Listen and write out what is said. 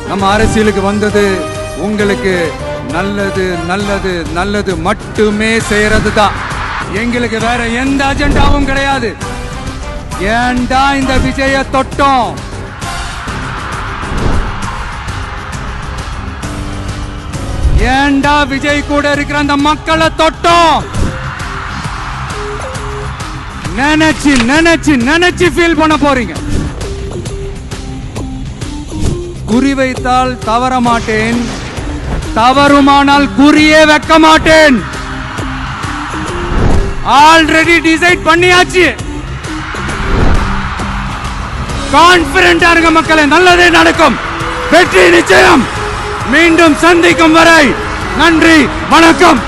நம்ம அரசியலுக்கு வந்தது உங்களுக்கு நல்லது நல்லது நல்லது மட்டுமே செய்யறது தான். எங்களுக்கு வேற எந்த அஜெண்டாவும் கிடையாது. ஏன்டா இந்த விஜய தொட்டோம்? ஏன்டா விஜய் கூட இருக்கிற அந்த மக்களை தொட்டோம்? நினைச்சு நினைச்சு நினைச்சு ஃபீல் பண்ண போறீங்க. குறி வைத்தால் தவற மாட்டேன், தவறுமானால் குறியே வைக்க மாட்டேன். ஆல்ரெடி டிசைட் பண்ணியாச்சு. கான்பிடென்டா இருக்க மக்களே, நல்லதே நடக்கும். வெற்றி நிச்சயம். மீண்டும் சந்திக்கும் வரை நன்றி, வணக்கம்.